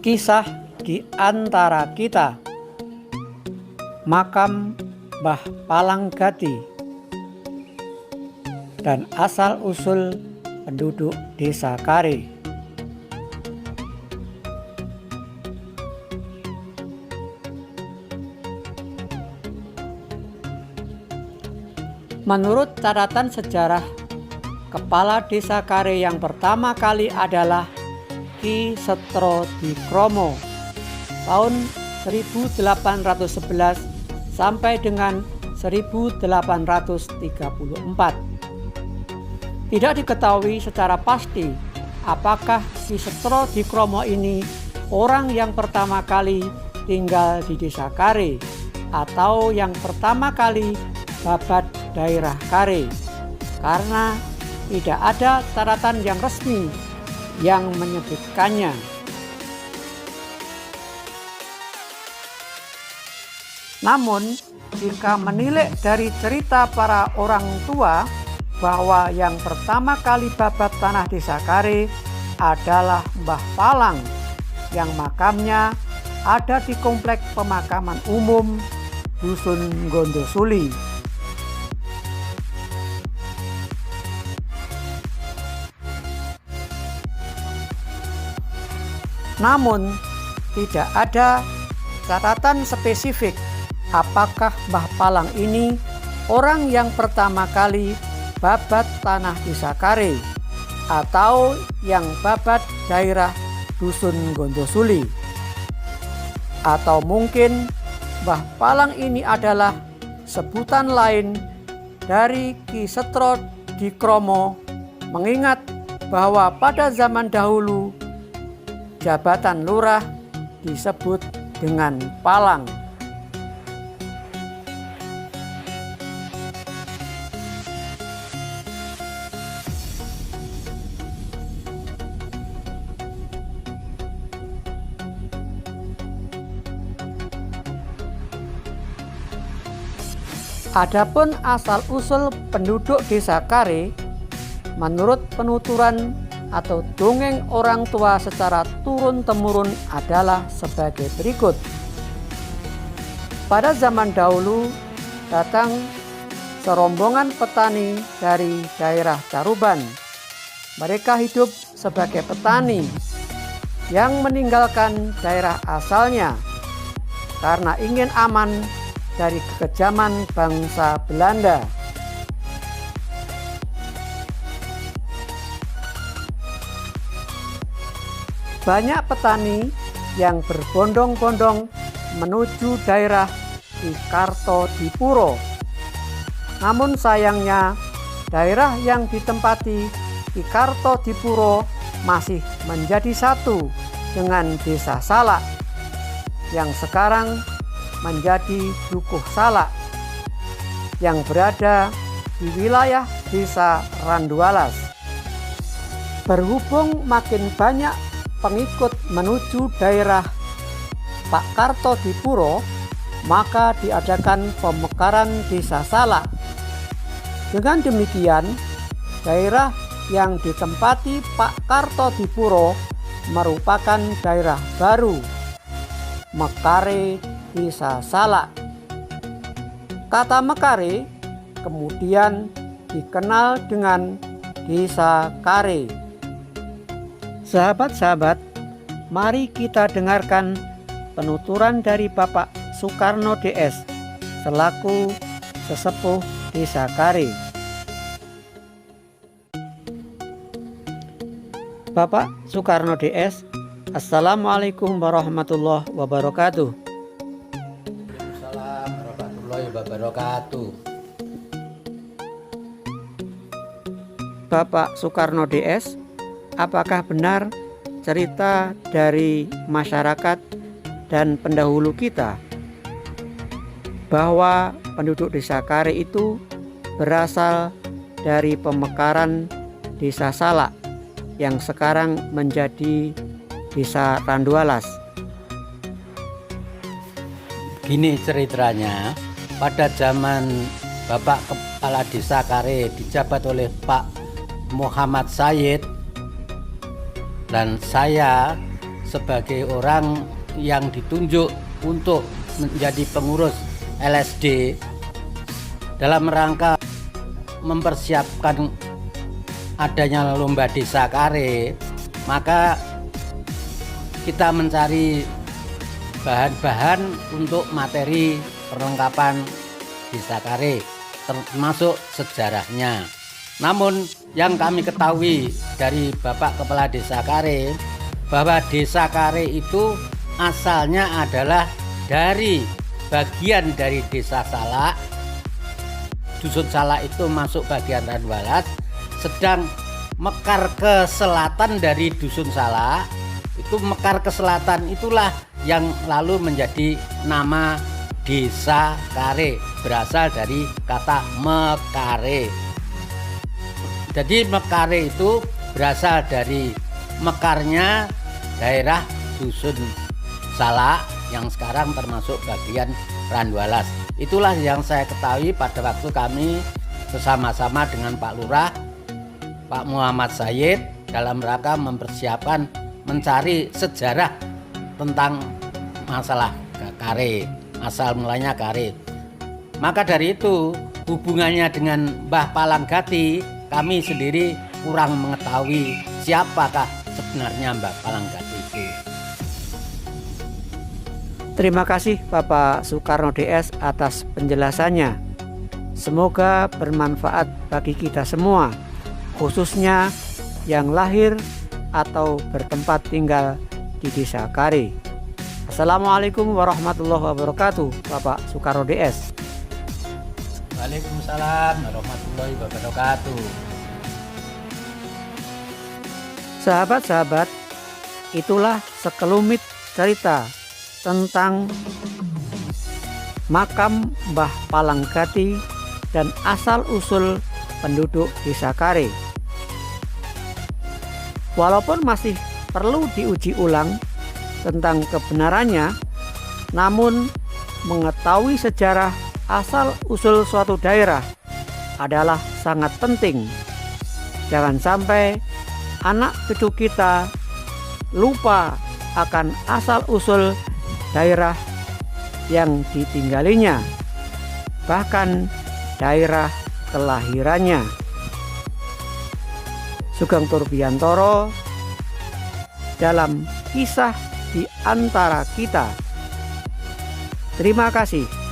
Kisah di antara kita. Makam Mbah Palanggati dan asal-usul penduduk Desa Kare. Menurut catatan sejarah, kepala Desa Kare yang pertama kali adalah Ki Setro Dikromo tahun 1811 sampai dengan 1834. Tidak diketahui secara pasti apakah Ki Setro Dikromo ini orang yang pertama kali tinggal di Desa Kare atau yang pertama kali babat daerah Kare, karena tidak ada catatan yang resmi yang menyebutkannya. Namun, jika menilik dari cerita para orang tua bahwa yang pertama kali babat tanah Desa Kare adalah Mbah Palang yang makamnya ada di Komplek Pemakaman Umum Dusun Gondosuli. Namun, tidak ada catatan spesifik apakah Mbah Palang ini orang yang pertama kali babat tanah Desa Kare atau yang babat daerah Dusun Gondosuli. Atau mungkin Mbah Palang ini adalah sebutan lain dari Ki Setro Dikromo, mengingat bahwa pada zaman dahulu jabatan lurah disebut dengan palang. Adapun asal-usul penduduk Desa Kare, menurut penuturan atau dongeng orang tua secara turun-temurun adalah sebagai berikut. Pada zaman dahulu datang serombongan petani dari daerah Caruban. Mereka hidup sebagai petani yang meninggalkan daerah asalnya karena ingin aman dari kekejaman bangsa Belanda. Banyak petani yang berbondong-bondong menuju daerah Ki Kartodipuro. Namun sayangnya daerah yang ditempati Ki Kartodipuro masih menjadi satu dengan Desa Salak yang sekarang menjadi Dukuh Salak yang berada di wilayah Desa Randualas. Berhubung makin banyak pengikut menuju daerah Pak Kartodipuro, maka diadakan pemekaran Desa Salak. Dengan demikian, daerah yang ditempati Pak Kartodipuro merupakan daerah baru, Mekare Desa Salak. Kata Mekare kemudian dikenal dengan Desa Kare. Sahabat-sahabat, mari kita dengarkan penuturan dari Bapak Soekarno DS selaku sesepuh Desa Kare. Bapak Soekarno DS, Assalamualaikum warahmatullahi wabarakatuh. Waalaikumsalam warahmatullahi wabarakatuh. Bapak Soekarno DS, apakah benar cerita dari masyarakat dan pendahulu kita bahwa penduduk Desa Kare itu berasal dari pemekaran Desa Salak yang sekarang menjadi Desa Randualas? Gini ceritanya, pada zaman Bapak Kepala Desa Kare dijabat oleh Pak Muhammad Said, dan saya sebagai orang yang ditunjuk untuk menjadi pengurus LSD dalam rangka mempersiapkan adanya lomba Desa Kare, maka kita mencari bahan-bahan untuk materi perlengkapan Desa Kare, termasuk sejarahnya. Namun yang kami ketahui dari Bapak Kepala Desa Kare, bahwa Desa Kare itu asalnya adalah dari bagian dari Desa Salak. Dusun Salak itu masuk bagian Ranwalas, sedang mekar ke selatan dari Dusun Salak, itu mekar ke selatan itulah yang lalu menjadi nama Desa Kare, berasal dari kata mekare. Jadi mekare itu berasal dari mekarnya daerah Dusun Salak yang sekarang termasuk bagian Ranwalas. Itulah yang saya ketahui pada waktu kami bersama-sama dengan Pak Lurah, Pak Muhammad Said, dalam rangka mempersiapkan mencari sejarah tentang masalah Kare, asal mulanya Kare. Maka dari itu hubungannya dengan Mbah Palanggati, kami sendiri kurang mengetahui siapakah sebenarnya Mbah Palanggati itu. Terima kasih Bapak Soekarno DS atas penjelasannya. Semoga bermanfaat bagi kita semua, khususnya yang lahir atau bertempat tinggal di Desa Kare. Assalamualaikum warahmatullahi wabarakatuh, Bapak Soekarno DS. Waalaikumsalam warahmatullahi wabarakatuh. Sahabat-sahabat, itulah sekelumit cerita tentang makam Mbah Palanggati dan asal-usul penduduk Desa Kare. Walaupun masih perlu diuji ulang tentang kebenarannya, namun mengetahui sejarah asal-usul suatu daerah adalah sangat penting. Jangan sampai anak cucu kita lupa akan asal-usul daerah yang ditinggalinya, bahkan daerah kelahirannya. Sugeng Turbiantoro dalam Kisah di Antara Kita. Terima kasih.